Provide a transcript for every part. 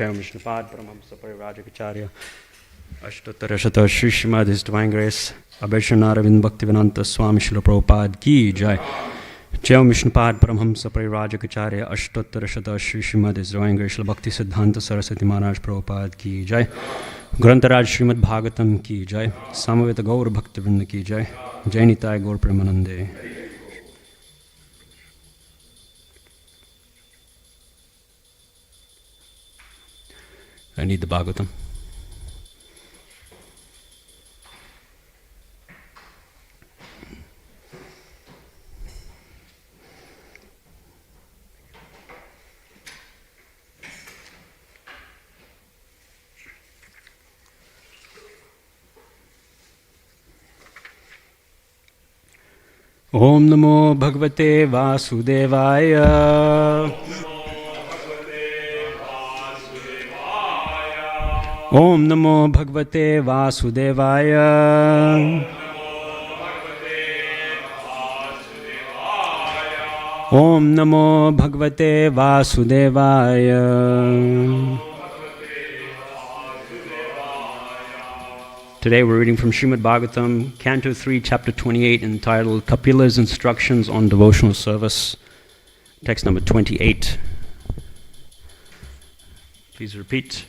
Jai Vishnupad Paramahamsa Parivrajacharya Ashtotara Shata Shri Srimad His Divine Grace Abhishanaravin Bhaktivedanta Swami Srila Prabhupada Ki Jai. Jai Vishnupad Paramahamsa Parivrajacharya Ashtotara Shata Shri Srimad His Divine Grace Bhakti Siddhanta Saraswati Maharaj Prabhupada Ki Jai. Grantaraj Srimad Bhagavatam Ki Jai. Samaveta Gaur Bhaktivinoda Ki Jai. Jai Nitai Gaur Premanande. I need the Bhagavatam. Om Namo Bhagavate Vasudevaya. Om Namo Bhagavate Vasudevaya. Om Namo Bhagavate Vasudevaya. Today we're reading from Srimad Bhagavatam, Canto 3, Chapter 28, entitled Kapila's Instructions on Devotional Service, text number 28. Please repeat.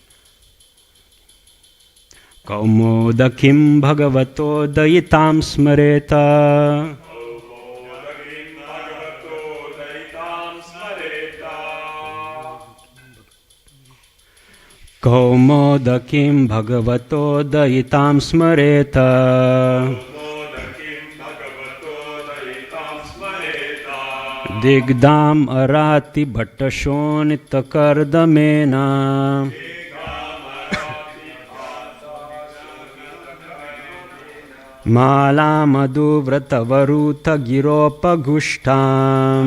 Kaumodakim bhagavato dayitam smareta. Kaumodakim bhagavato dayitam smareta. Digdam arati bhattashonita kardamena. Mala madhu vratavaruta giropagushtam.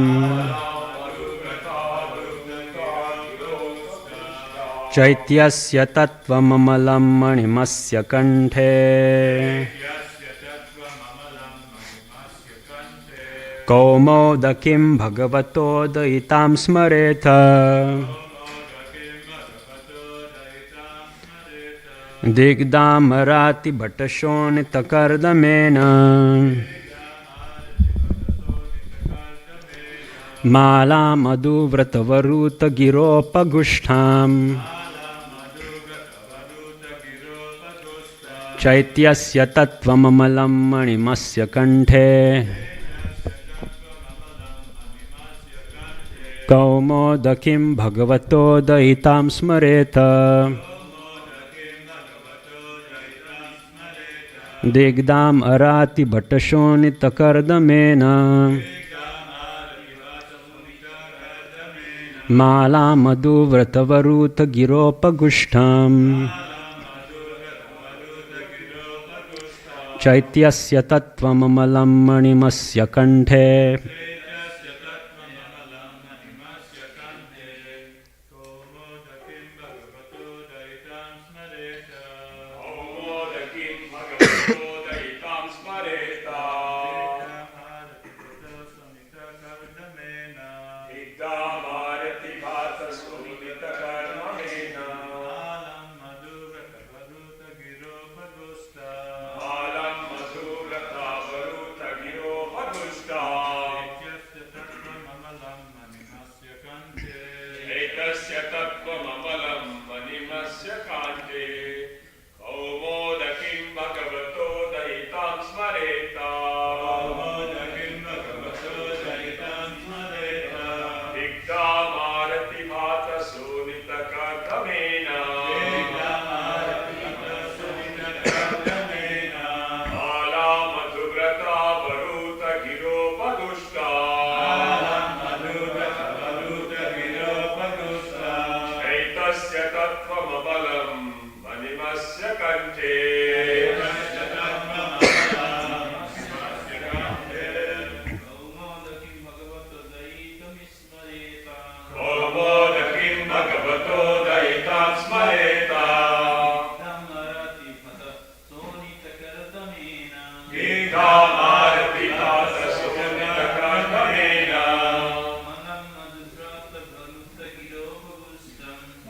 Chaityasya tattvamamalam manimasya kanthe. Kaumodakim bhagavato dayitam smareta. Digdam arati bhattashonita kardamena. Mala madhu vratavaruta giropagushtam. Chaityasya tattvamamalam manimasya kanthe. Kaumodakim bhagavato dayitam smareta. Digdam arati bhattashonita kardamena. Mala madhu vratavaruta giropagushtam. Chaityasya tattvamamalam manimasya kanthe.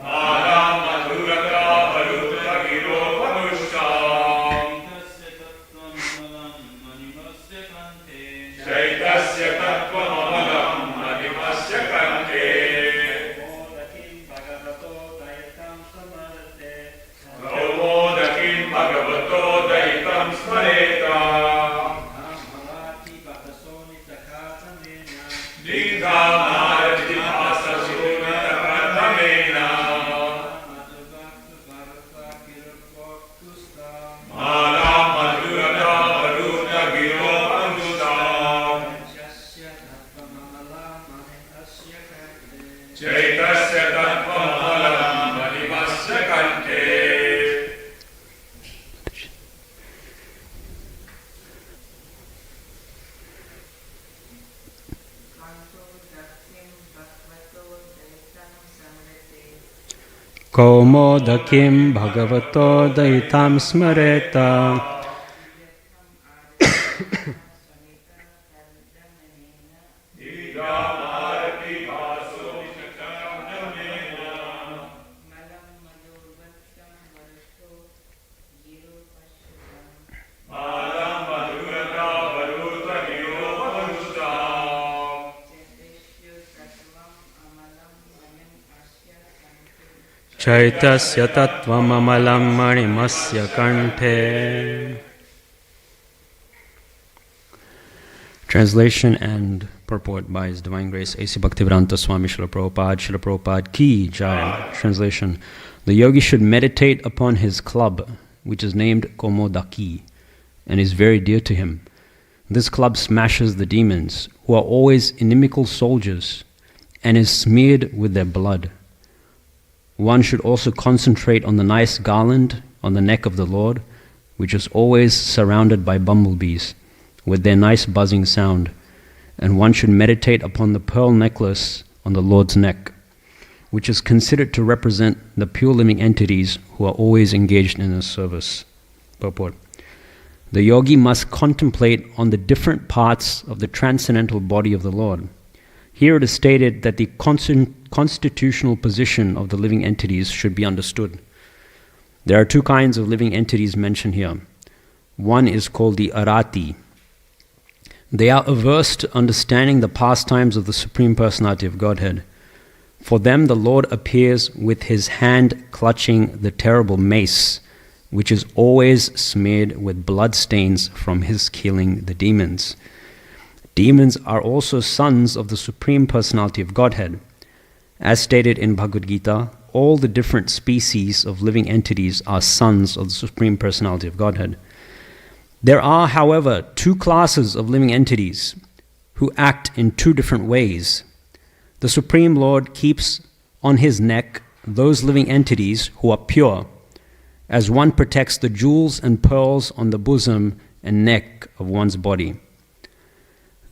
Malam Komodakim bhagavato daitam smareta. Chaitasya tattvam amalam manimasya kanthe. Translation and purport by His Divine Grace A.C. Bhaktivedanta Swami Srila Prabhupada Ki Jai. Translation: the yogi should meditate upon his club, which is named Komodaki, and is very dear to him. This club smashes the demons, who are always inimical soldiers, and is smeared with their blood. One should also concentrate on the nice garland on the neck of the Lord, which is always surrounded by bumblebees, with their nice buzzing sound. And one should meditate upon the pearl necklace on the Lord's neck, which is considered to represent the pure living entities who are always engaged in His service. Purport: the yogi must contemplate on the different parts of the transcendental body of the Lord. Here it is stated that the constitutional position of the living entities should be understood. There are two kinds of living entities mentioned here. One is called the Arati. They are averse to understanding the pastimes of the Supreme Personality of Godhead. For them, the Lord appears with His hand clutching the terrible mace, which is always smeared with blood stains from His killing the demons. Demons are also sons of the Supreme Personality of Godhead. As stated in Bhagavad Gita, all the different species of living entities are sons of the Supreme Personality of Godhead. There are, however, two classes of living entities who act in two different ways. The Supreme Lord keeps on His neck those living entities who are pure, as one protects the jewels and pearls on the bosom and neck of one's body.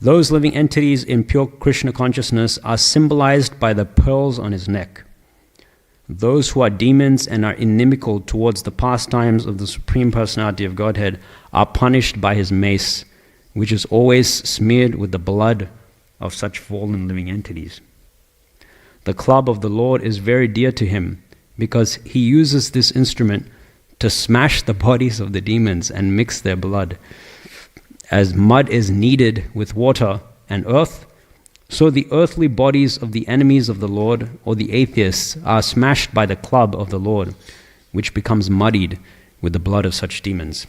Those living entities in pure Krishna consciousness are symbolized by the pearls on His neck. Those who are demons and are inimical towards the pastimes of the Supreme Personality of Godhead are punished by His mace, which is always smeared with the blood of such fallen living entities. The club of the Lord is very dear to Him because He uses this instrument to smash the bodies of the demons and mix their blood. As mud is kneaded with water and earth, so the earthly bodies of the enemies of the Lord, or the atheists, are smashed by the club of the Lord, which becomes muddied with the blood of such demons.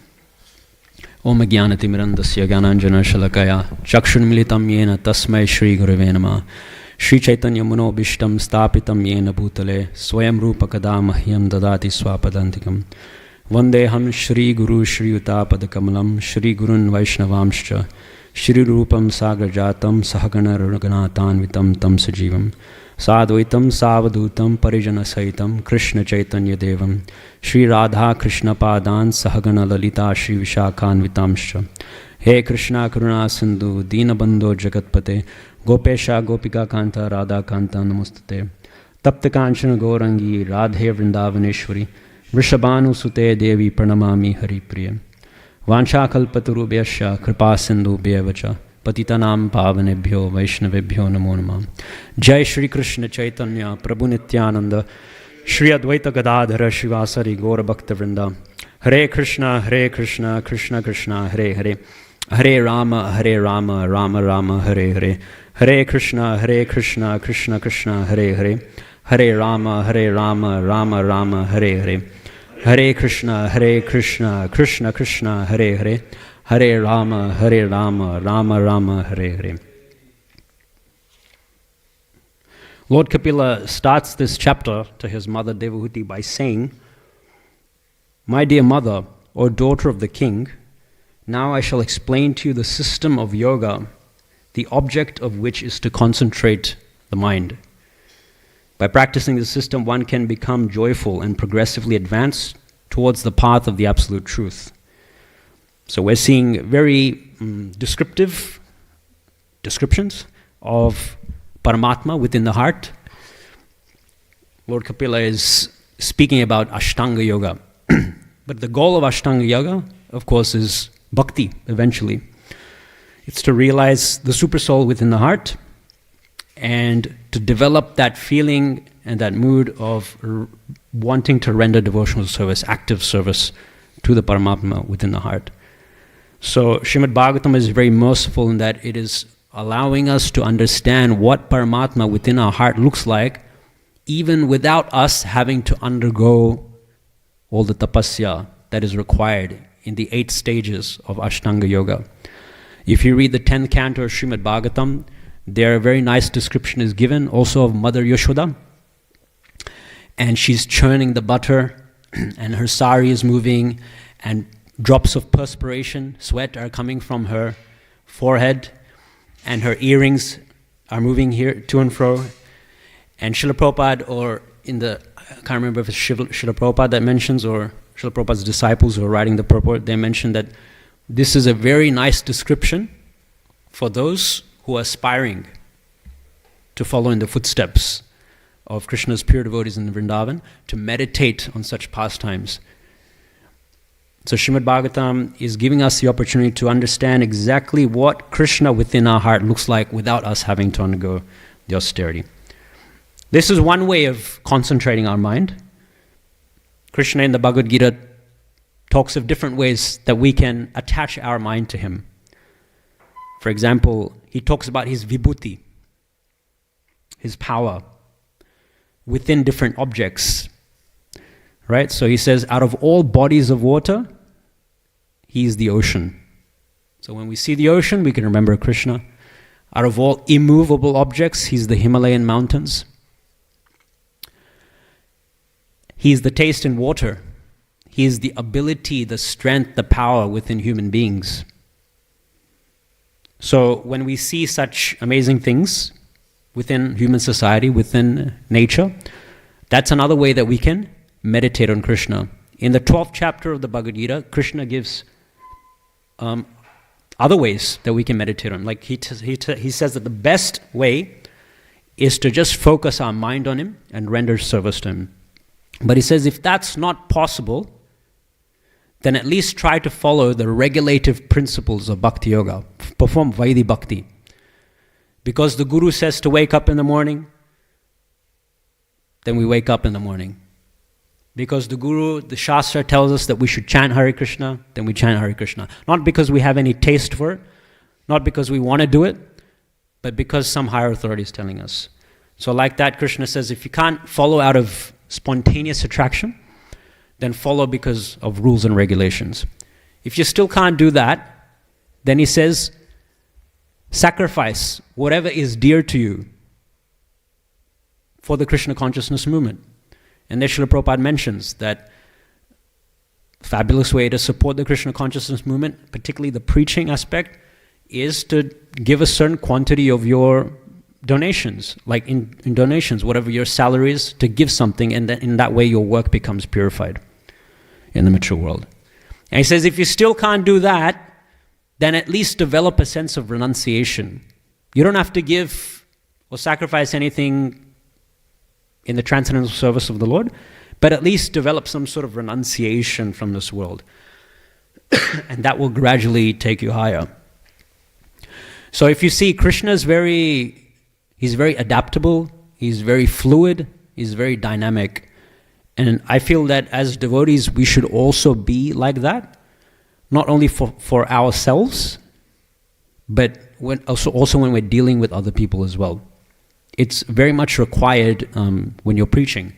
Om Jnanatimirandasya Gyananjana Shalakaya Chakshunmilitam Yena Tasmai Shri Gurave Namah Shri Chaitanya Manobishtam Stapitam Yena Bhutale Swayam Rupa Kada Mahyam Dadati Swapadantikam Vandeham Shri Guru Shri Utapada Kamalam Shri Gurun Vaishnavamscha Shri Rupam Sagrajatam Sahagana Raghunathan Vitam Tam Sajivam Sadvaitam Savadutam Parijana Saitam Krishna Chaitanya Devam Shri Radha Krishna Padan Sahagana Lalita Shri Vishakhan Vitamscha He Krishna Karuna Sindhu Dinabandho Jagatpate Gopesha Gopika Kanta Radha Kanta Namustate Tapta Kanchana Gaurangi Radhe Vrindavaneshwari Vrishabhanu Sute Devi Pranamami Hari Priya Vansha Kalpatarubhyasya Kripa Sindhu Bhyavacha Patitanam Pavanebhyo Vaishnavebhyo Namo Namah. Jai Shri Krishna Chaitanya Prabhu Nityananda Shri Advaita Gadadhara Shivasari Gaura Bhakta Vrinda. Hare Krishna Krishna Krishna Hare Hare Hare Rama Rama Rama Hare Hare Hare Krishna Krishna Krishna Hare Hare Hare Rama Rama Rama Hare Hare Hare Krishna Krishna Krishna Hare Hare Hare Rama Rama Rama Hare Hare. Lord Kapila starts this chapter to his mother Devahuti by saying, "My dear mother, or daughter of the king, now I shall explain to you the system of yoga, the object of which is to concentrate the mind. By practicing the system, one can become joyful and progressively advance towards the path of the absolute truth." So we're seeing very descriptive descriptions of Paramatma within the heart. Lord Kapila is speaking about Ashtanga Yoga. But the goal of Ashtanga Yoga, of course, is bhakti eventually. It's to realize the supersoul within the heart and to develop that feeling and that mood of wanting to render devotional service, active service to the Paramatma within the heart. So Srimad Bhagavatam is very merciful in that it is allowing us to understand what Paramatma within our heart looks like, even without us having to undergo all the tapasya that is required in the 8 stages of Ashtanga Yoga. If you read the 10th canto of Srimad Bhagavatam, there a very nice description is given also of Mother Yashoda. And she's churning the butter, and her sari is moving, and drops of perspiration, sweat are coming from her forehead, and her earrings are moving here to and fro. And Srila Prabhupada, or in the, I can't remember if it's Srila Prabhupada that mentions, or Srila Prabhupada's disciples who are writing the purport, they mention that this is a very nice description for those who are aspiring to follow in the footsteps of Krishna's pure devotees in Vrindavan, to meditate on such pastimes. So Srimad Bhagavatam is giving us the opportunity to understand exactly what Krishna within our heart looks like without us having to undergo the austerity. This is one way of concentrating our mind. Krishna in the Bhagavad Gita talks of different ways that we can attach our mind to him. For example, he talks about his vibhuti, his power, within different objects. Right? So he says, out of all bodies of water, he is the ocean. So when we see the ocean, we can remember Krishna. Out of all immovable objects, he's the Himalayan mountains. He's the taste in water. He is the ability, the strength, the power within human beings. So when we see such amazing things within human society, within nature, that's another way that we can meditate on Krishna. In the 12th chapter of the Bhagavad Gita, Krishna gives other ways that we can meditate on. Like he says that the best way is to just focus our mind on him and render service to him. But he says if that's not possible, then at least try to follow the regulative principles of Bhakti Yoga. Perform Vaidhi Bhakti. Because the Guru says to wake up in the morning, then we wake up in the morning. Because the Guru, the Shastra tells us that we should chant Hare Krishna, then we chant Hare Krishna. Not because we have any taste for it, not because we want to do it, but because some higher authority is telling us. So like that, Krishna says, if you can't follow out of spontaneous attraction, then follow because of rules and regulations. If you still can't do that, then he says, sacrifice whatever is dear to you for the Krishna consciousness movement. And there Srila Prabhupada mentions that fabulous way to support the Krishna consciousness movement, particularly the preaching aspect, is to give a certain quantity of your donations, like in donations, whatever your salary is, to give something, and then in that way your work becomes purified in the mature world. And he says if you still can't do that, then at least develop a sense of renunciation. You don't have to give or sacrifice anything in the transcendental service of the Lord, but at least develop some sort of renunciation from this world. And that will gradually take you higher. So if you see, Krishna is he's very adaptable, he's very fluid, he's very dynamic. And I feel that as devotees, we should also be like that, not only for ourselves, but also when we're dealing with other people as well. It's very much required when you're preaching,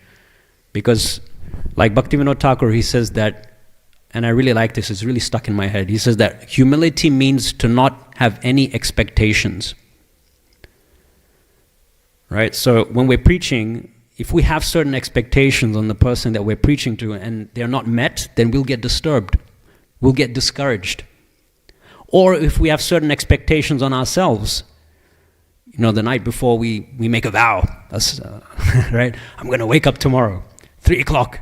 because like Bhaktivinoda Thakur, he says that, and I really like this, it's really stuck in my head, he says that humility means to not have any expectations. Right? So when we're preaching, if we have certain expectations on the person that we're preaching to and they're not met, then we'll get disturbed. We'll get discouraged. Or if we have certain expectations on ourselves, the night before we make a vow, right? I'm going to wake up tomorrow, 3 o'clock.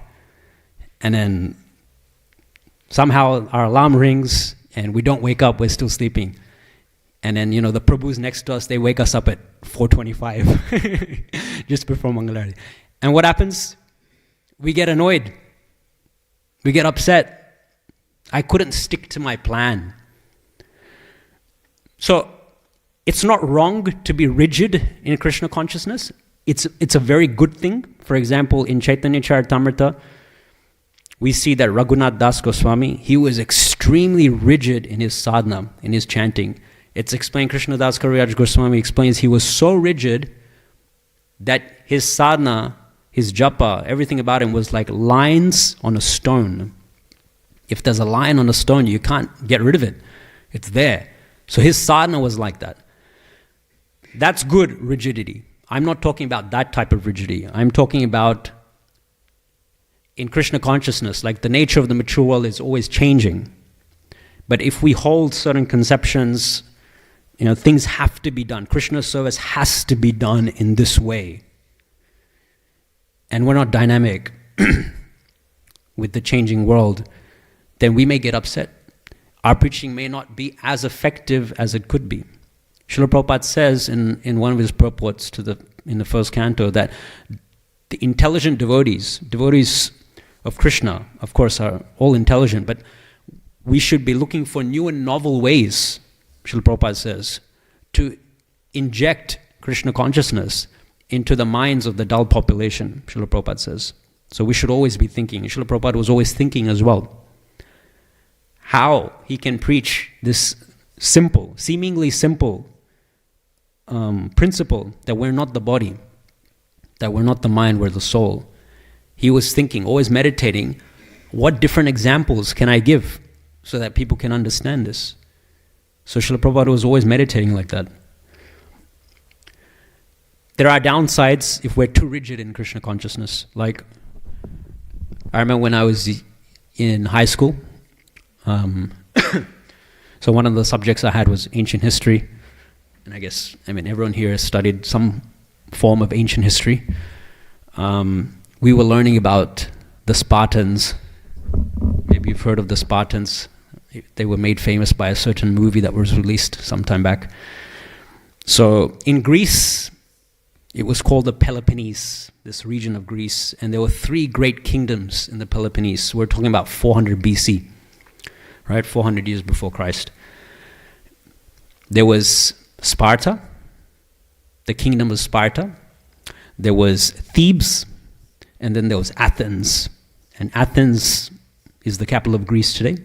And then somehow our alarm rings and we don't wake up, we're still sleeping. And then, the Prabhus next to us, they wake us up at 4:25, just before Mangalarti. And what happens? We get annoyed. We get upset. I couldn't stick to my plan. So it's not wrong to be rigid in Krishna consciousness. It's a very good thing. For example, in Chaitanya Charitamrita, we see that Raghunath Das Goswami, he was extremely rigid in his sadhana, in his chanting. It's explained, Krishna Das Kaviraj Goswami explains, he was so rigid that his sadhana, his japa, everything about him was like lines on a stone. If there's a line on a stone, you can't get rid of it. It's there. So his sadhana was like that. That's good rigidity. I'm not talking about that type of rigidity. I'm talking about in Krishna consciousness, like the nature of the mature world is always changing. But if we hold certain conceptions, things have to be done. Krishna service has to be done in this way. And we're not dynamic with the changing world, then we may get upset. Our preaching may not be as effective as it could be. Srila Prabhupada says in one of his purports in the first canto that the intelligent devotees of Krishna, of course, are all intelligent, but we should be looking for new and novel ways, Srila Prabhupada says, to inject Krishna consciousness into the minds of the dull population, Srila Prabhupada says. So we should always be thinking. Srila Prabhupada was always thinking as well how he can preach this seemingly simple principle that we're not the body, that we're not the mind, we're the soul. He was thinking, always meditating, what different examples can I give so that people can understand this? So Srila Prabhupada was always meditating like that. There are downsides if we're too rigid in Krishna consciousness. Like, I remember when I was in high school, so one of the subjects I had was ancient history. And I guess, everyone here has studied some form of ancient history. We were learning about the Spartans. Maybe you've heard of the Spartans. They were made famous by a certain movie that was released some time back. So in Greece, it was called the Peloponnese, this region of Greece. And there were 3 great kingdoms in the Peloponnese. We're talking about 400 BC, right? 400 years before Christ. There was Sparta, the kingdom of Sparta. There was Thebes, and then there was Athens. And Athens is the capital of Greece today.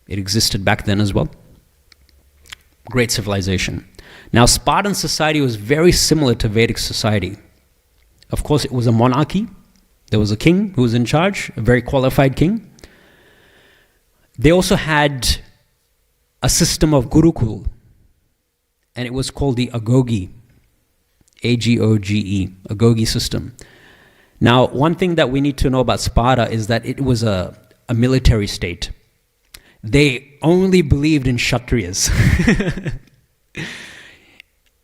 It existed back then as well. Great civilization. Now, Spartan society was very similar to Vedic society. Of course, it was a monarchy. There was a king who was in charge, a very qualified king. They also had a system of Gurukul, and it was called the Agoge, A-G-O-G-E, Agoge system. Now, one thing that we need to know about Sparta is that it was a military state. They only believed in Kshatriyas.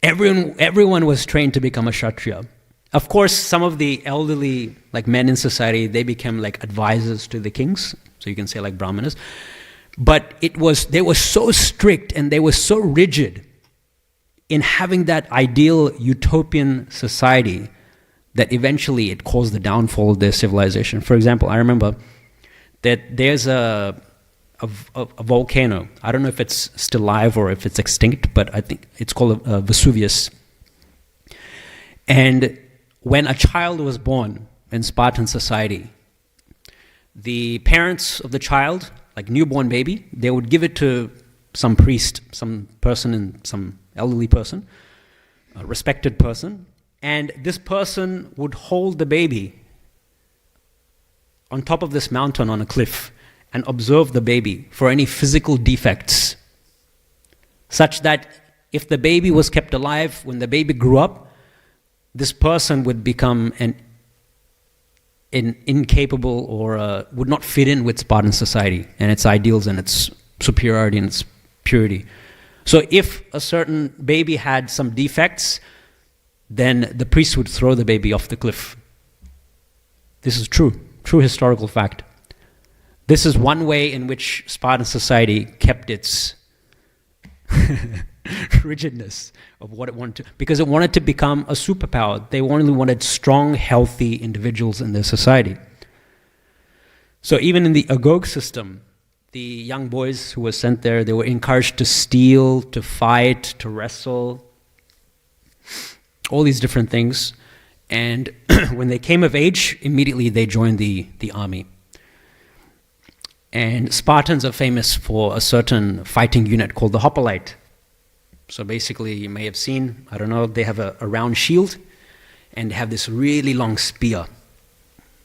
Everyone was trained to become a Kshatriya. Of course, some of the elderly, like men in society, they became like advisors to the kings, so you can say like brahmanas. But they were so strict and they were so rigid in having that ideal utopian society that eventually it caused the downfall of their civilization. For example, I remember that there's a volcano. I don't know if it's still alive or if it's extinct, but I think it's called Vesuvius. And when a child was born in Spartan society, the parents of the child, like newborn baby, they would give it to some priest, some person, some elderly person, a respected person, and this person would hold the baby on top of this mountain on a cliff and observe the baby for any physical defects, such that if the baby was kept alive, when the baby grew up, this person would become an incapable or would not fit in with Spartan society and its ideals and its superiority and its purity. So if a certain baby had some defects, then the priest would throw the baby off the cliff. This is true historical fact. This is one way in which Spartan society kept its rigidness of what it wanted to, because it wanted to become a superpower. They only wanted strong, healthy individuals in their society. So even in the Agog system, the young boys who were sent there, they were encouraged to steal, to fight, to wrestle, all these different things. And when they came of age, immediately they joined the army. And Spartans are famous for a certain fighting unit called the hoplite. So basically, you may have seen, I don't know, they have a round shield, and they have this really long spear,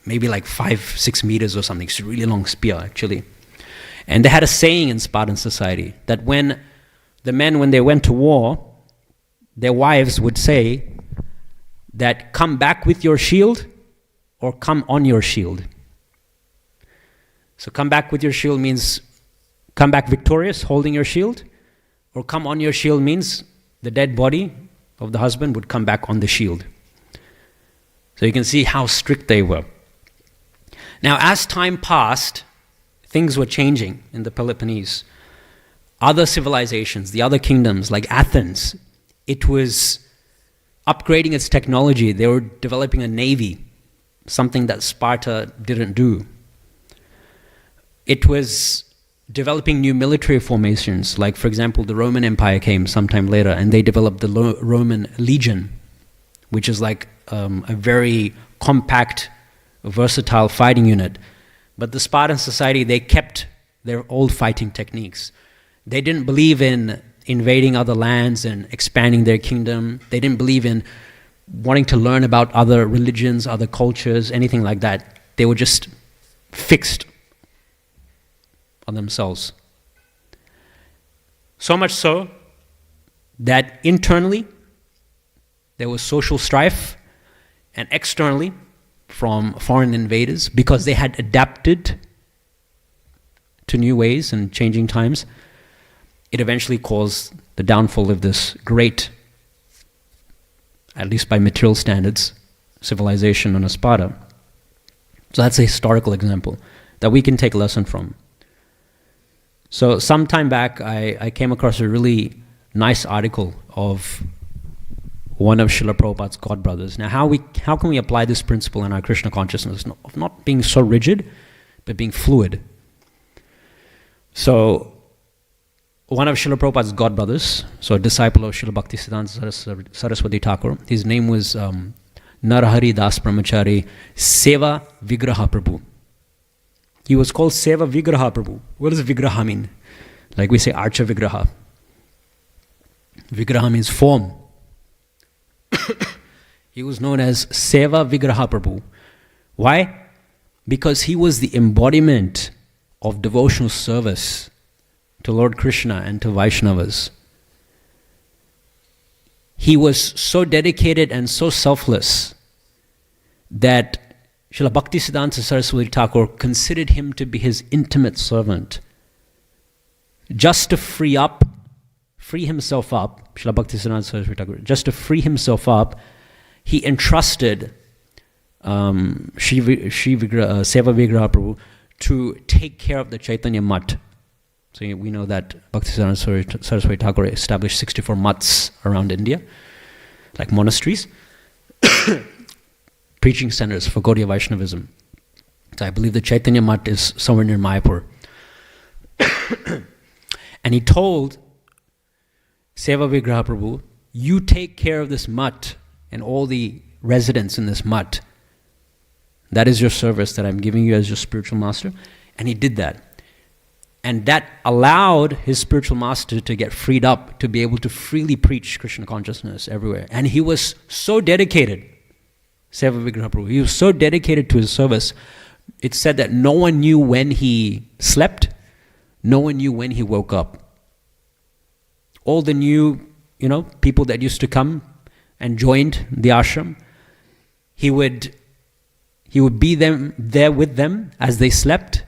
maybe like 5-6 meters or something. It's a really long spear, actually. And they had a saying in Spartan society that when the men, when they went to war, their wives would say that come back with your shield or come on your shield. So come back with your shield means come back victorious, holding your shield, or come on your shield means the dead body of the husband would come back on the shield. So you can see how strict they were. Now, as time passed, things were changing in the Peloponnese. Other civilizations, the other kingdoms like Athens, it was upgrading its technology. They were developing a navy, something that Sparta didn't do. It was developing new military formations, like, for example, the Roman Empire came sometime later, and they developed the Roman Legion, which is like a very compact, versatile fighting unit. But the Spartan society, they kept their old fighting techniques. They didn't believe in invading other lands and expanding their kingdom. They didn't believe in wanting to learn about other religions, other cultures, anything like that. They were just fixed on themselves. So much so that internally there was social strife, and externally from foreign invaders, because they had adapted to new ways and changing times, it eventually caused the downfall of this great, at least by material standards, civilization on Sparta. So that's a historical example that we can take a lesson from. So some time back, I came across a really nice article of one of Srila Prabhupada's God brothers. Now, how can we apply this principle in our Krishna consciousness of not being so rigid, but being fluid? So one of Srila Prabhupada's God brothers, so a disciple of Srila Bhaktisiddhanta Saraswati Thakur, his name was Narahari Das Brahmachari Seva Vigraha Prabhu. He was called Seva Vigraha Prabhu. What does Vigraha mean? Like we say Archa Vigraha. Vigraha means form. He was known as Seva Vigraha Prabhu. Why? Because he was the embodiment of devotional service to Lord Krishna and to Vaishnavas. He was so dedicated and so selfless that Srila Bhaktisiddhanta Saraswati Thakur considered him to be his intimate servant. Just to free himself up, Srila Bhaktisiddhanta Saraswati Thakur, just to free himself up, he entrusted Seva Vigraha Prabhu to take care of the Chaitanya Mutt. So we know that Bhaktisiddhanta Saraswati Thakur established 64 mutts around India, like monasteries, preaching centers for Gaudiya Vaishnavism. So I believe the Chaitanya Mutt is somewhere near Mayapur. And he told Seva Vigraha Prabhu, you take care of this mutt and all the residents in this mutt. That is your service that I'm giving you as your spiritual master. And he did that. And that allowed his spiritual master to get freed up to be able to freely preach Krishna consciousness everywhere. And he was so dedicated, Seva Vigraha Prabhu, he was so dedicated to his service. It's said that no one knew when he slept, no one knew when he woke up. All the new, people that used to come and joined the ashram, he would be there with them as they slept.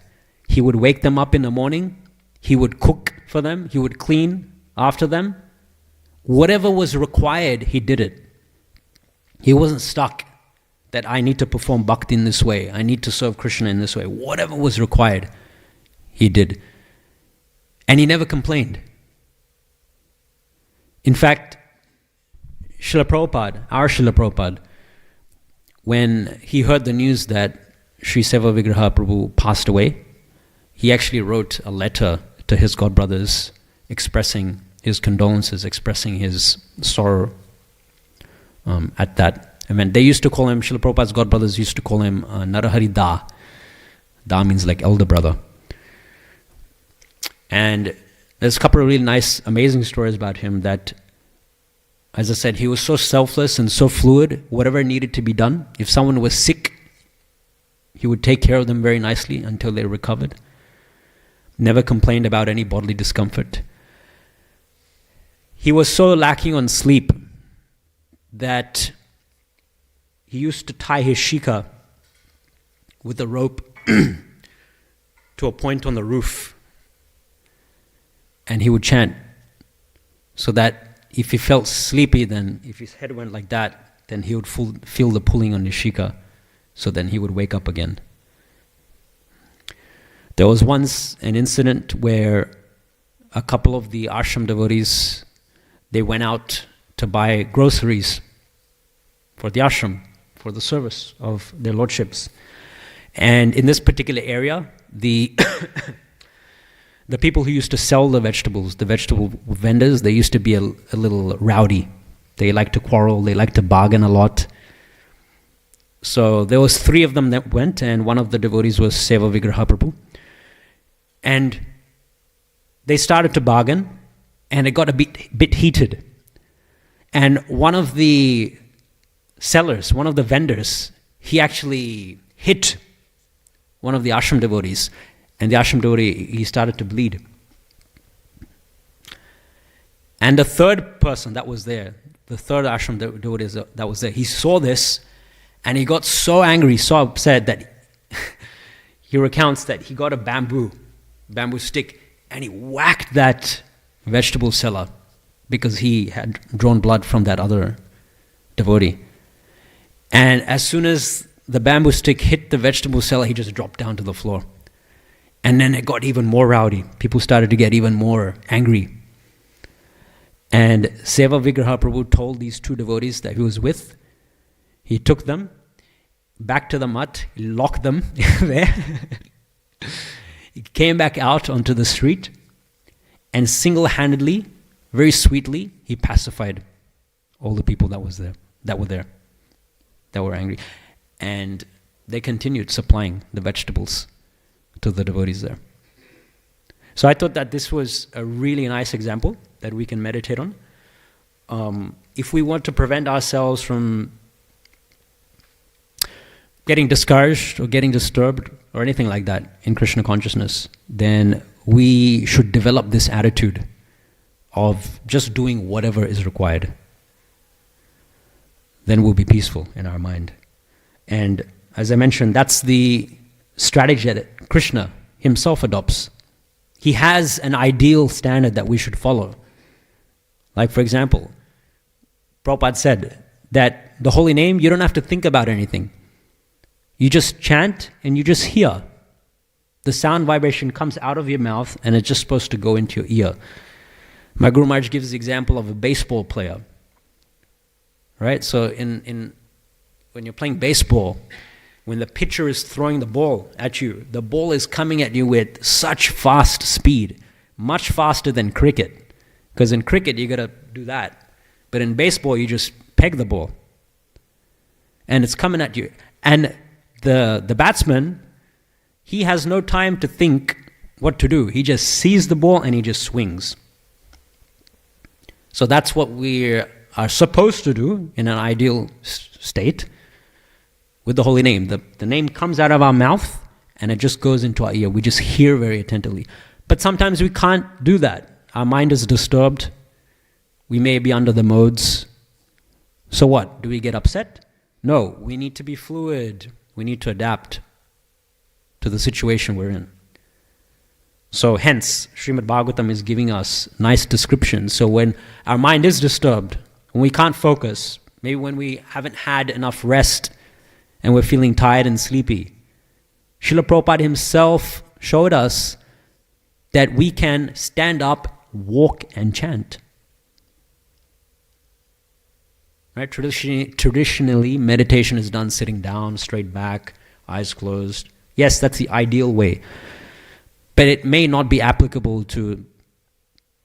He would wake them up in the morning. He would cook for them. He would clean after them. Whatever was required, he did it. He wasn't stuck that I need to perform bhakti in this way. I need to serve Krishna in this way. Whatever was required, he did. And he never complained. In fact, Srila Prabhupada, our Srila Prabhupada, when he heard the news that Sri Seva Vigraha Prabhu passed away, he actually wrote a letter to his godbrothers expressing his condolences, expressing his sorrow at that event. They used to call him, Srila Prabhupada's godbrothers used to call him Narahari Da. Da means like elder brother. And there's a couple of really nice, amazing stories about him that, as I said, he was so selfless and so fluid, whatever needed to be done. If someone was sick, he would take care of them very nicely until they recovered. Never complained about any bodily discomfort. He was so lacking on sleep that he used to tie his shika with a rope to a point on the roof, and he would chant, so that if he felt sleepy, then if his head went like that, then he would feel the pulling on his shika, so then he would wake up again. There was once an incident where a couple of the ashram devotees, they went out to buy groceries for the ashram, for the service of their lordships. And in this particular area, the the people who used to sell the vegetable vendors, they used to be a little rowdy. They like to quarrel, they like to bargain a lot. So there was 3 of them that went, and one of the devotees was Seva Vigraha Prabhu. And they started to bargain, and it got a bit heated. And one of the sellers, one of the vendors, he actually hit one of the ashram devotees, and the ashram devotee, he started to bleed. And the third person that was there, the third ashram devotee that was there, he saw this, and he got so angry, so upset that he recounts that he got a bamboo stick, and he whacked that vegetable seller because he had drawn blood from that other devotee. And as soon as the bamboo stick hit the vegetable seller, he just dropped down to the floor. And then it got even more rowdy. People started to get even more angry. And Seva Vigraha Prabhu told these 2 devotees that he was with, he took them back to the mutt, he locked them there. He came back out onto the street, and single-handedly, very sweetly, he pacified all the people that were angry. And they continued supplying the vegetables to the devotees there. So I thought that this was a really nice example that we can meditate on. If we want to prevent ourselves from getting discouraged or getting disturbed or anything like that in Krishna consciousness, then we should develop this attitude of just doing whatever is required. Then we'll be peaceful in our mind. And as I mentioned, that's the strategy that Krishna himself adopts. He has an ideal standard that we should follow. Like, for example, Prabhupada said that the holy name, you don't have to think about anything. You just chant and you just hear. The sound vibration comes out of your mouth and it's just supposed to go into your ear. My Guru Maharaj gives the example of a baseball player. Right? So when you're playing baseball, when the pitcher is throwing the ball at you, the ball is coming at you with such fast speed, much faster than cricket. Because in cricket, you got to do that. But in baseball, you just peg the ball. And it's coming at you. And the batsman, he has no time to think what to do. He just sees the ball and he just swings. So that's what we are supposed to do in an ideal state with the holy name. The name comes out of our mouth and it just goes into our ear. We just hear very attentively. But sometimes we can't do that. Our mind is disturbed. We may be under the modes. So what? Do we get upset? No, we need to be fluid. We need to adapt to the situation we're in. So hence, Srimad Bhagavatam is giving us nice descriptions. So when our mind is disturbed, when we can't focus, maybe when we haven't had enough rest and we're feeling tired and sleepy, Srila Prabhupada himself showed us that we can stand up, walk and chant. Right? Traditionally, meditation is done sitting down, straight back, eyes closed. Yes, that's the ideal way. But it may not be applicable to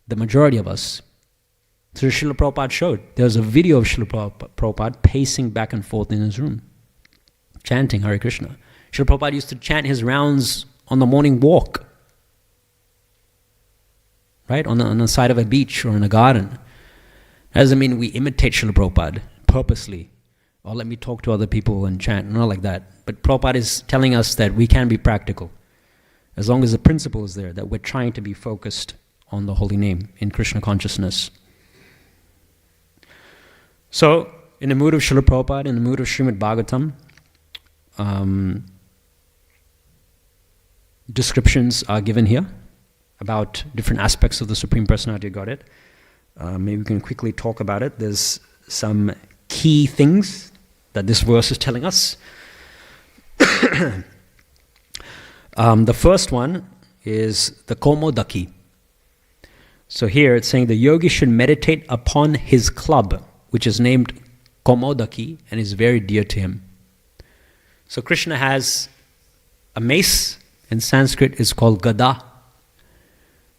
the majority of us. So Srila Prabhupada showed. There was a video of Srila Prabhupada pacing back and forth in his room, chanting Hare Krishna. Srila Prabhupada used to chant his rounds on the morning walk, right? On the side of a beach or in a garden. That doesn't mean we imitate Srila Prabhupada purposely. Or let me talk to other people and chant, not like that. But Prabhupada is telling us that we can be practical, as long as the principle is there, that we're trying to be focused on the holy name in Krishna consciousness. So, in the mood of Srila Prabhupada, in the mood of Srimad Bhagavatam, descriptions are given here about different aspects of the Supreme Personality of Godhead. Maybe we can quickly talk about it. There's some key things that this verse is telling us. The first one is the Komodaki. So here it's saying the yogi should meditate upon his club, which is named Komodaki and is very dear to him. So Krishna has a mace, in Sanskrit is called Gada.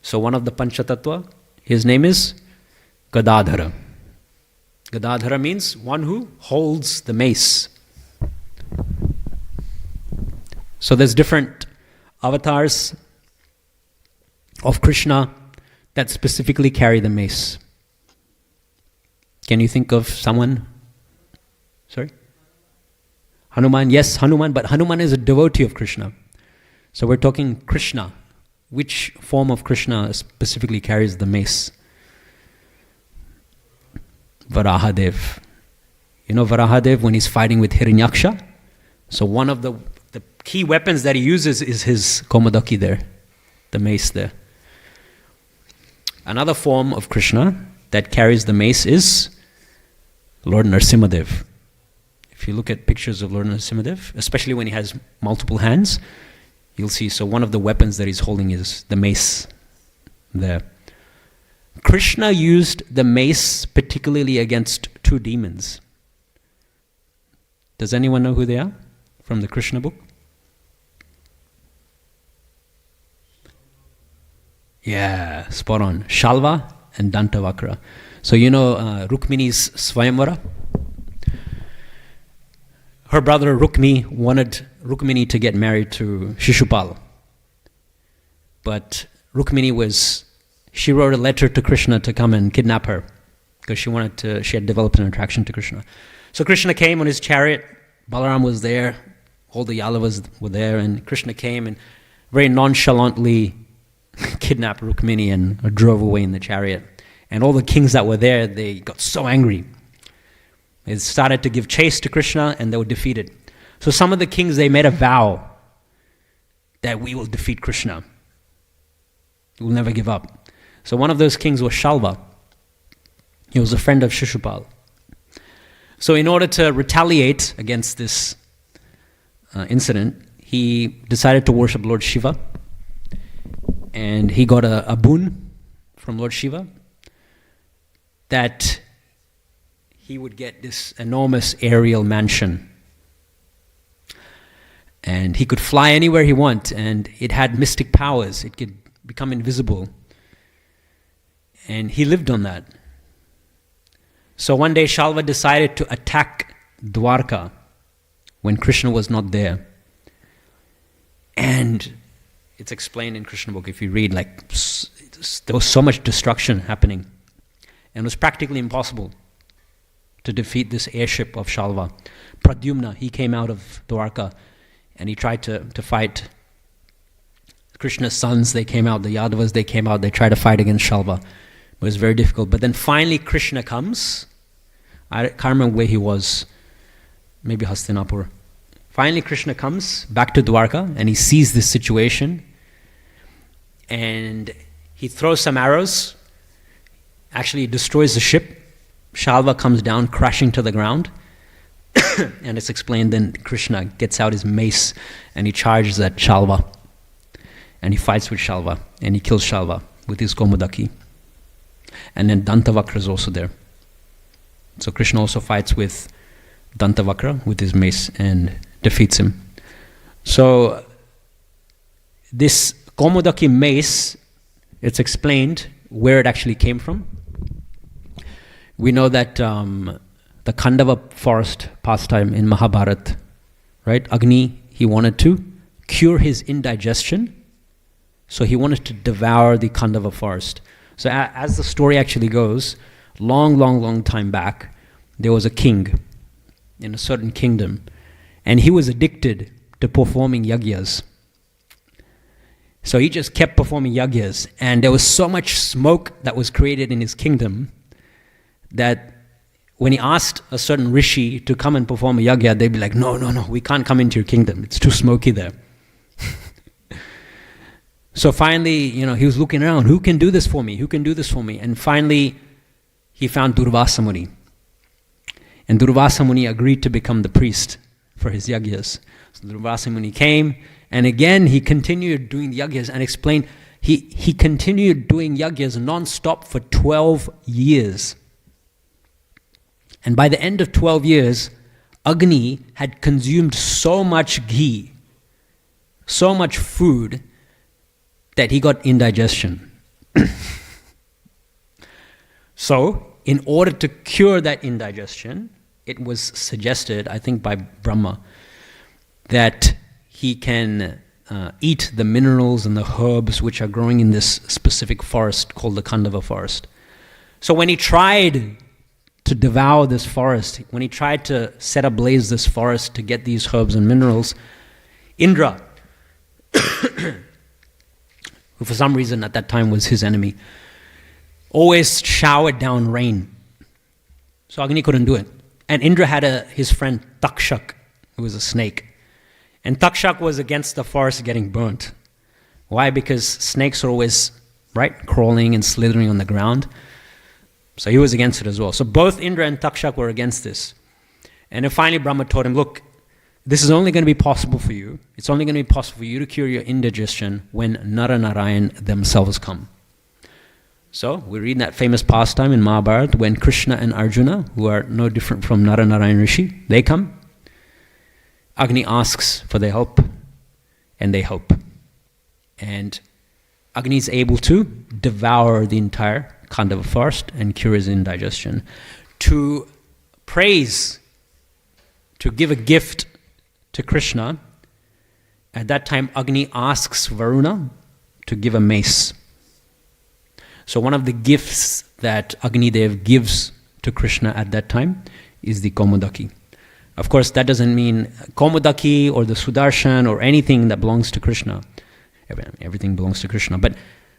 So one of the Panchatattva, his name is Gadadhara. Gadadhara means one who holds the mace. So there's different avatars of Krishna that specifically carry the mace. Can you think of someone? Sorry? Hanuman, yes, Hanuman, but Hanuman is a devotee of Krishna. So we're talking Krishna. Which form of Krishna specifically carries the mace? Varahadev. You know Varahadev when he's fighting with Hiranyaksha? So one of the key weapons that he uses is his Komodaki there, the mace there. Another form of Krishna that carries the mace is Lord Narsimha. If you look at pictures of Lord Narsimha, especially when he has multiple hands, you'll see, so one of the weapons that he's holding is the mace there. Krishna used the mace particularly against two demons. Does anyone know who they are from the Krishna book? Yeah, spot on. Shalva and Dantavakra. So you know Rukmini's Swayamvara? Her brother Rukmi wanted Rukmini to get married to Shishupal. But Rukmini she wrote a letter to Krishna to come and kidnap her because she had developed an attraction to Krishna. So Krishna came on his chariot, Balaram was there, all the Yadavas were there, and Krishna came and very nonchalantly kidnapped Rukmini and drove away in the chariot. And all the kings that were there, they got so angry. They started to give chase to Krishna and they were defeated. So some of the kings, they made a vow that we will defeat Krishna. We'll never give up. So one of those kings was Shalva. He was a friend of Shishupal. So in order to retaliate against this incident, he decided to worship Lord Shiva. And he got a boon from Lord Shiva that he would get this enormous aerial mansion. And he could fly anywhere he wanted, and it had mystic powers. It could become invisible. And he lived on that. So one day Shalva decided to attack Dwarka when Krishna was not there. And it's explained in Krishna book, if you read, there was so much destruction happening. And it was practically impossible to defeat this airship of Shalva. Pradyumna, he came out of Dwarka and he tried to fight Krishna's sons. They came out, the Yadavas, they came out, they tried to fight against Shalva. It was very difficult. But then finally Krishna comes. I can't remember where he was. Maybe Hastinapur. Finally Krishna comes back to Dwarka and he sees this situation. And he throws some arrows. Actually, he destroys the ship. Shalva comes down, crashing to the ground. And it's explained then Krishna gets out his mace and he charges at Shalva. And he fights with Shalva. And he kills Shalva with his Komodaki. And then Dantavakra is also there. So Krishna also fights with Dantavakra with his mace and defeats him. So this Komodaki mace, it's explained where it actually came from. We know that the Khandava forest pastime in Mahabharata, right? Agni, he wanted to cure his indigestion, so he wanted to devour the Khandava forest. So as the story actually goes, long time back, there was a king in a certain kingdom, and he was addicted to performing yagyas. So he just kept performing yagyas, and there was so much smoke that was created in his kingdom that when he asked a certain rishi to come and perform a yagya, they'd be like, no, we can't come into your kingdom. It's too smoky there. So finally, he was looking around. Who can do this for me? Who can do this for me? And finally, he found Durvasa Muni. And Durvasa Muni agreed to become the priest for his yagyas. So Durvasa Muni came, and again, he continued doing the yagyas and explained, he continued doing yagyas non-stop for 12 years. And by the end of 12 years, Agni had consumed so much ghee, so much food, that he got indigestion. So, in order to cure that indigestion, it was suggested, I think by Brahma, that he can eat the minerals and the herbs which are growing in this specific forest called the Khandava forest. So when he tried to devour this forest, when he tried to set ablaze this forest to get these herbs and minerals, Indra, who for some reason at that time was his enemy, always showered down rain. So Agni couldn't do it. And Indra had his friend Takshak, who was a snake. And Takshak was against the forest getting burnt. Why? Because snakes are always, crawling and slithering on the ground. So he was against it as well. So both Indra and Takshak were against this. And then finally Brahma told him, look, this is only going to be possible for you. It's only going to be possible for you to cure your indigestion when Nara-Narayan themselves come. So we read that famous pastime in Mahabharata when Krishna and Arjuna, who are no different from Nara-Narayan Rishi, they come. Agni asks for their help, and they help. And Agni is able to devour the entire Khandava forest and cure his indigestion. To praise, to give a gift to Krishna, at that time Agni asks Varuna to give a mace. So one of the gifts that Agni Dev gives to Krishna at that time is the Komodaki. Of course, that doesn't mean Komodaki or the Sudarshan or anything that belongs to Krishna. Everything belongs to Krishna. But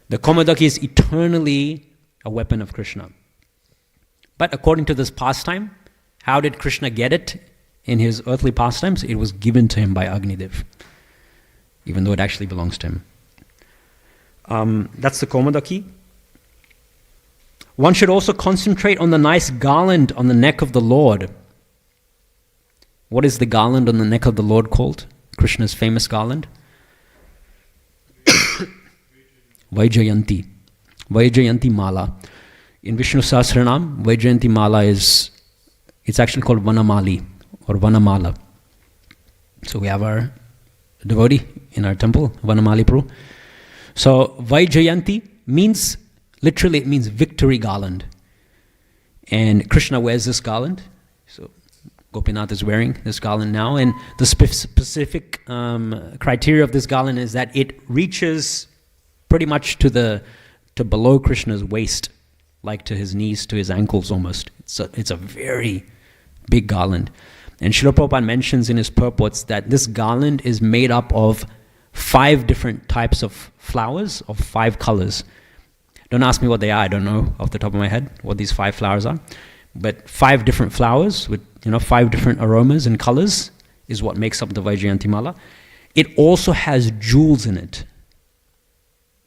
the Komodaki is eternally a weapon of Krishna. But according to this pastime, how did Krishna get it in his earthly pastimes? It was given to him by Agnidev, even though it actually belongs to him. That's the Komodaki. One should also concentrate on the nice garland on the neck of the Lord. What is the garland on the neck of the Lord called? Krishna's famous garland? Vaijayanti. Vaijayanti Mala. In Vishnu Sahasranam, Vaijayanti Mala it's actually called Vanamali or Vanamala. So we have our devotee in our temple, Vanamali Pr. So Vaijayanti means, literally it means victory garland. And Krishna wears this garland. So Gopinath is wearing this garland now. And the specific criteria of this garland is that it reaches pretty much to below Krishna's waist, like to his knees, to his ankles almost. It's a very big garland. And Srila Prabhupada mentions in his purports that this garland is made up of 5 different types of flowers of 5 colors. Don't ask me what they are. I don't know off the top of my head what these 5 flowers are. But 5 different flowers with 5 different aromas and colors is what makes up the Vaijayanti Mala. It also has jewels in it.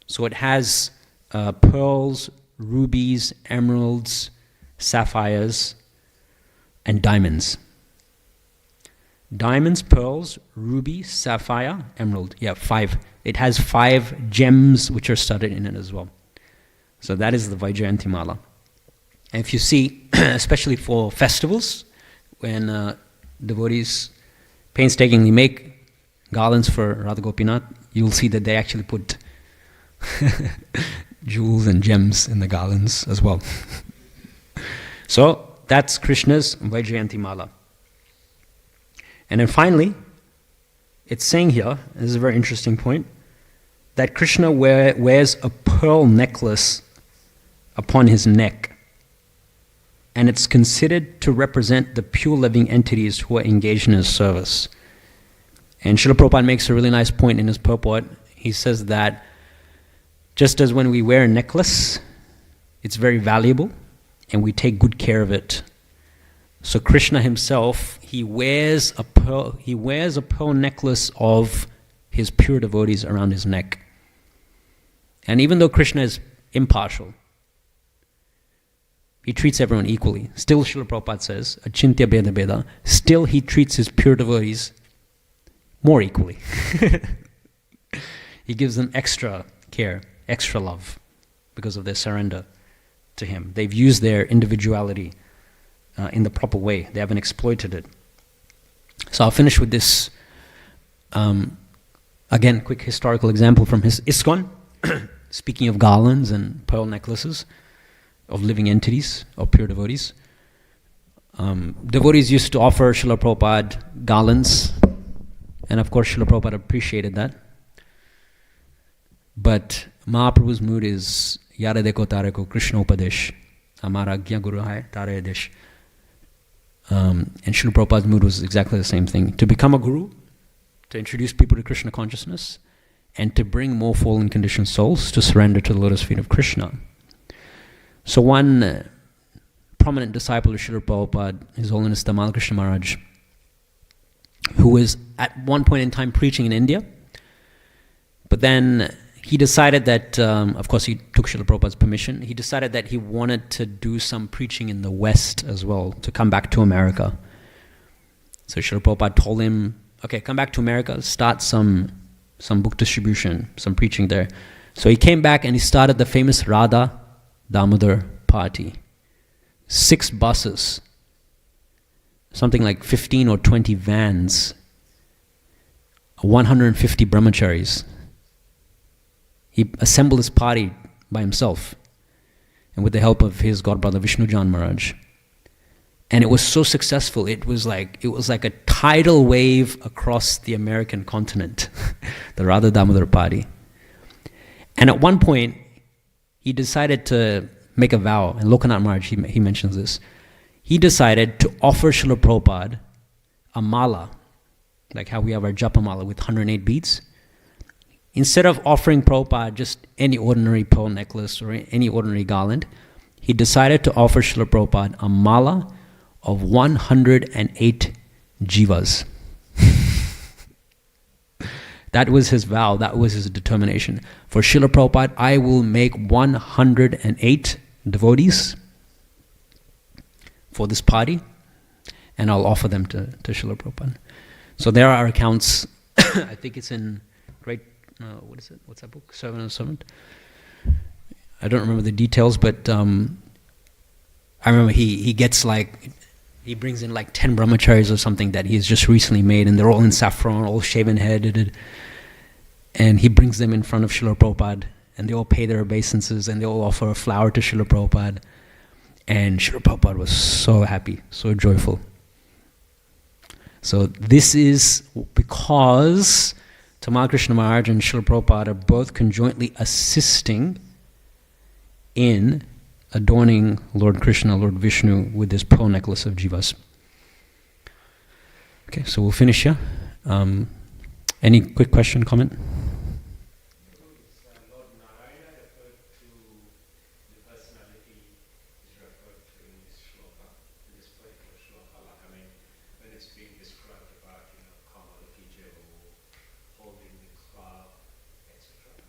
So it has pearls, rubies, emeralds, sapphires, and diamonds. Diamonds, pearls, ruby, sapphire, emerald. Yeah, 5. It has 5 gems which are studded in it as well. So that is the Vaijayanti Mala. And if you see, especially for festivals, when devotees painstakingly make garlands for Radha Gopinath, you'll see that they actually put jewels and gems in the garlands as well. So that's Krishna's Vaijayanti Mala. And then finally, it's saying here, this is a very interesting point, that Krishna wears a pearl necklace upon his neck. And it's considered to represent the pure living entities who are engaged in his service. And Srila Prabhupada makes a really nice point in his purport. He says that just as when we wear a necklace, it's very valuable and we take good care of it. So Krishna himself, he wears a pearl necklace of his pure devotees around his neck. And even though Krishna is impartial, he treats everyone equally. Still, Srila Prabhupada says, Achintya Beda Beda, still he treats his pure devotees more equally. He gives them extra care, extra love, because of their surrender to him. They've used their individuality in the proper way. They haven't exploited it. So I'll finish with this, again, quick historical example from his ISKCON, speaking of garlands and pearl necklaces of living entities, of pure devotees. Devotees used to offer Srila Prabhupada garlands, and of course Srila Prabhupada appreciated that. But Mahaprabhu's mood is Yara Deko Tareko Krishna Upadesh, Amara Agya Guru Hai Tare Desh. And Srila Prabhupada's mood was exactly the same thing. To become a guru, to introduce people to Krishna consciousness, and to bring more fallen conditioned souls to surrender to the lotus feet of Krishna. So one prominent disciple of Srila Prabhupada, His Holiness Tamal Krishna Maharaj, who was at one point in time preaching in India, but then he decided that, of course he took Srila Prabhupada's permission, he decided that he wanted to do some preaching in the West as well, to come back to America. So Srila Prabhupada told him, okay, come back to America, start some book distribution, some preaching there. So he came back and he started the famous Radha Damodar party. 6 buses, something like 15 or 20 vans, 150 brahmacharis. He assembled this party by himself and with the help of his godbrother Vishnujan Maharaj. And it was so successful, it was like a tidal wave across the American continent, the Radha Damodar party. And at one point, he decided to make a vow, and Lokanath Maharaj, he mentions this. He decided to offer Srila Prabhupada a mala, like how we have our japa mala with 108 beads. Instead of offering Prabhupada just any ordinary pearl necklace or any ordinary garland, he decided to offer Srila Prabhupada a mala of 108 jivas. That was his vow, that was his determination. For Srila Prabhupada, I will make 108 devotees for this party, and I'll offer them to Srila Prabhupada. So there are accounts, I think it's in Great, what is it? What's that book? Servant of Servant? I don't remember the details, but I remember he gets like, he brings in like 10 brahmacharis or something that he's just recently made, and they're all in saffron, all shaven-headed, and he brings them in front of Srila Prabhupada, and they all pay their obeisances, and they all offer a flower to Srila Prabhupada, and Srila Prabhupada was so happy, so joyful. So this is because Tamal Krishna Maharaj and Srila Prabhupada are both conjointly assisting in adorning Lord Krishna, Lord Vishnu with this pearl necklace of jivas. Okay, so we'll finish here. Any quick question, comment? Lord Narayana referred to the personality is referred to in this shloka, in this particular shloka. Like, I mean, when it's being described about, Kamalaki Jehu, holding the club, etc.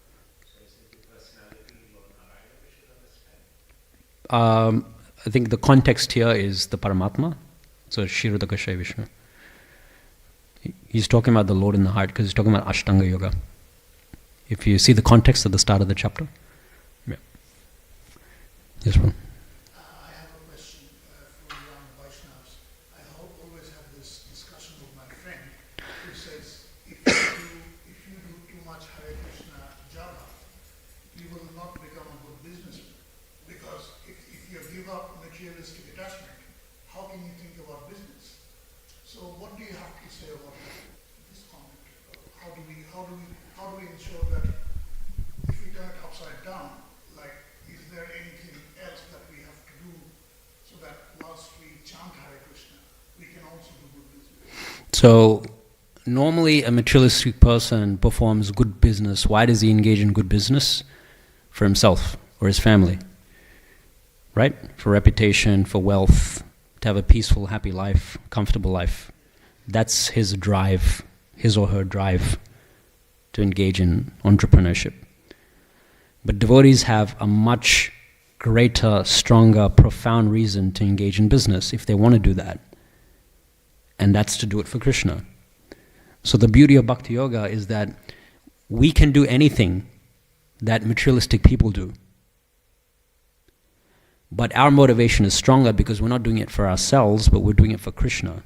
So is it the personality Lord Narayana we should understand? I think the context here is the Paramatma, so Kshirodakashay Vishnu. He's talking about the Lord in the heart because he's talking about Ashtanga Yoga. If you see the context at the start of the chapter. Yeah. Yes, Ron. I have a question for young Vaishnavas. I always have this discussion with my friend who says, if give up materialistic attachment, how can you think about business? So what do you have to say about this comment? How do we ensure that if we turn it upside down, like, is there anything else that we have to do so that whilst we chant Hare Krishna, we can also do good business? So, normally a materialistic person performs good business. Why does he engage in good business? For himself or his family. Right? For reputation, for wealth, to have a peaceful, happy life, comfortable life. That's his drive, his or her drive to engage in entrepreneurship. But devotees have a much greater, stronger, profound reason to engage in business if they want to do that. And that's to do it for Krishna. So the beauty of Bhakti Yoga is that we can do anything that materialistic people do. But our motivation is stronger because we're not doing it for ourselves, but we're doing it for Krishna.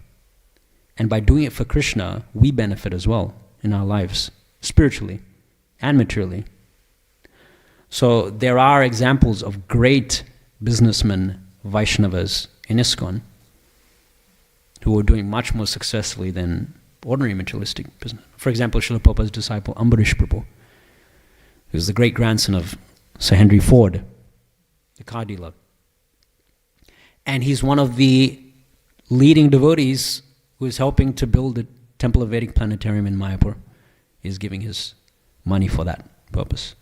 And by doing it for Krishna, we benefit as well in our lives, spiritually and materially. So there are examples of great businessmen, Vaishnavas in ISKCON, who are doing much more successfully than ordinary materialistic business. For example, Srila Prabhupada's disciple Ambarish Prabhu, who is the great-grandson of Sir Henry Ford, the car dealer. And he's one of the leading devotees who is helping to build the Temple of Vedic Planetarium in Mayapur. He's giving his money for that purpose.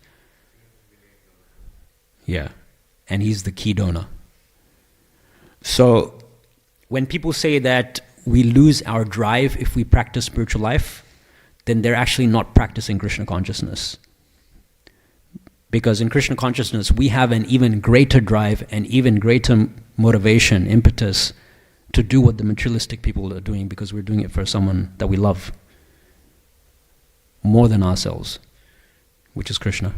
Yeah, and he's the key donor. So when people say that we lose our drive if we practice spiritual life, then they're actually not practicing Krishna consciousness. Because in Krishna consciousness, we have an even greater drive and even greater motivation, impetus to do what the materialistic people are doing because we're doing it for someone that we love more than ourselves, which is Krishna.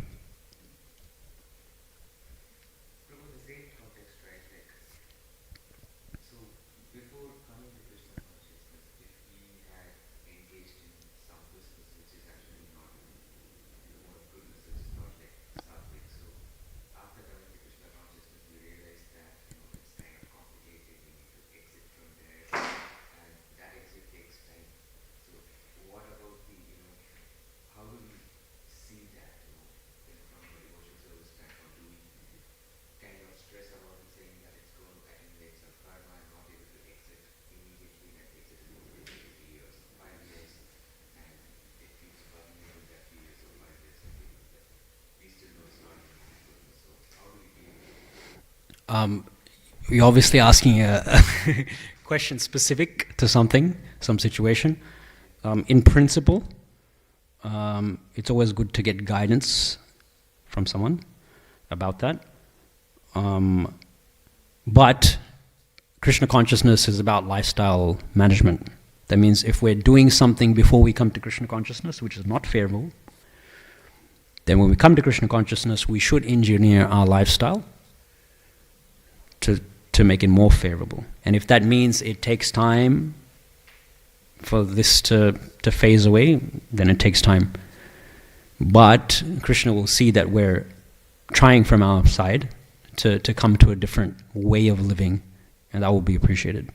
You're obviously asking a question specific to something, some situation. In principle, it's always good to get guidance from someone about that. But Krishna consciousness is about lifestyle management. That means if we're doing something before we come to Krishna consciousness, which is not favorable, then when we come to Krishna consciousness, we should engineer our lifestyle to make it more favorable. And if that means it takes time for this to phase away, then it takes time. But Krishna will see that we're trying from our side to come to a different way of living, and that will be appreciated.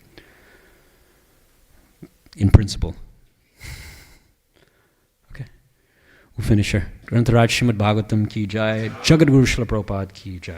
In principle. Okay. We'll finish here. Grantaraj Srimad Bhagavatam ki jai, Jagat Guru Srila Prabhupada ki jai.